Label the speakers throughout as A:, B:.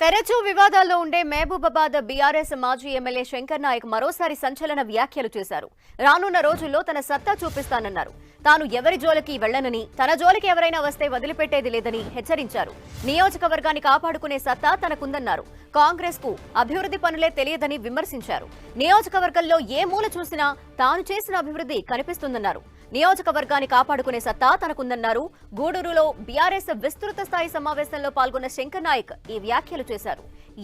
A: తెరచు వివాదాల్లో ఉండే మహబూబాబాద్ బీఆర్ఎస్ మాజీ ఎమ్మెల్యే శంకర్ నాయక్ మరోసారి సంచలన వ్యాఖ్యలు చేశారు. రానున్న రోజుల్లో తన సత్తా చూపిస్తానన్నారు. తాను ఎవరి జోలికి వెళ్లనని, తన జోలికి ఎవరైనా వస్తే వదిలిపెట్టేది లేదని హెచ్చరించారు. నియోజకవర్గాన్ని కాపాడుకునే సత్తా తనకుందన్నారు. కాంగ్రెస్ కు అభివృద్ధి పనులే తెలియదని విమర్శించారు. నియోజకవర్గంలో ఏ మూల చూసినా తాను చేసిన అభివృద్ధి కనిపిస్తుందన్నారు. నియోజకవర్గాన్ని కాపాడుకునే సత్తా తనకుందన్నారు. గూడూరులో బీఆర్ఎస్ విస్తృత స్థాయి సమావేశంలో పాల్గొన్న శంకర్ నాయక్ ఈ వ్యాఖ్యలు చేశారు.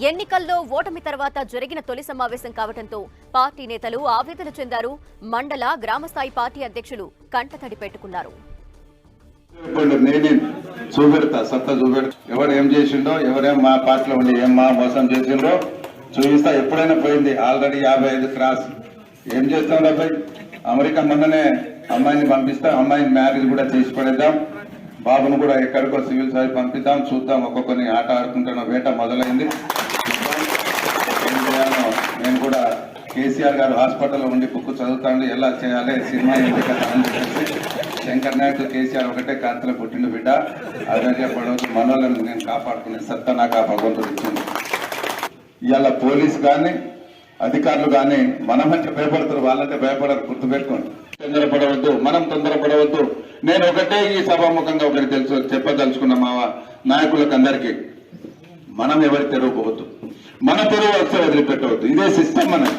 A: ఎన్నికల్లో ఓటమి తర్వాత జరిగిన తొలి సమావేశం కావడంతో పార్టీ నేతలు ఆవేదన చెందారు. మండల గ్రామస్థాయి పార్టీ అధ్యక్షులు కంటతడి పెట్టుకున్నారు.
B: ఎవరు ఏం చేసిండో, ఎవరేం మా పార్టీలో ఉండి ఏం మా మోసం చేసిండో చూపిస్తా. ఎప్పుడైనా పోయింది ఆల్రెడీ 55 క్రాస్. ఏం చేస్తాం అబ్బాయి? అమెరికా మొన్ననే అమ్మాయిని పంపిస్తాం, అమ్మాయిని మ్యారేజ్ కూడా చేసి పడేద్దాం, బాబును కూడా ఎక్కడికో సివిల్ సర్వీస్ పంపిద్దాం, చూద్దాం. ఒక్కొక్కరిని ఆట ఆడుకుంటున్న వేట మొదలైంది. ఏం చేయాలో నేను కూడా కేసీఆర్ గారు హాస్పిటల్లో ఉండి బుక్ చదువుతాను, ఎలా చేయాలి సినిమా ఎందుకు అని చెప్పేసి శంకర్ నాయక్ కేసీఆర్ ఒకటే కాంతలో పుట్టిన బిడ్డ. అదే పడవచ్చు మనోళ్ళని నేను కాపాడుకునే సత్తా నాకు ఆ భగవంతుడు ఇచ్చింది. ఇవాళ పోలీసు కానీ అధికారులు కానీ మనమంటే భయపడతారు, వాళ్ళంటే భయపడరు. గుర్తుపెట్టుకోండి, తొందరపడవద్దు, మనం తొందరపడవద్దు. నేను ఒకటే ఈ సభాముఖంగా ఒకటి చెప్పదలుచుకున్న మా నాయకులకు అందరికీ, మనం ఎవరి తెరవకపోవద్దు, మన తెరువు వస్తే వదిలిపెట్టవద్దు. ఇదే సిస్టమ్ మనది.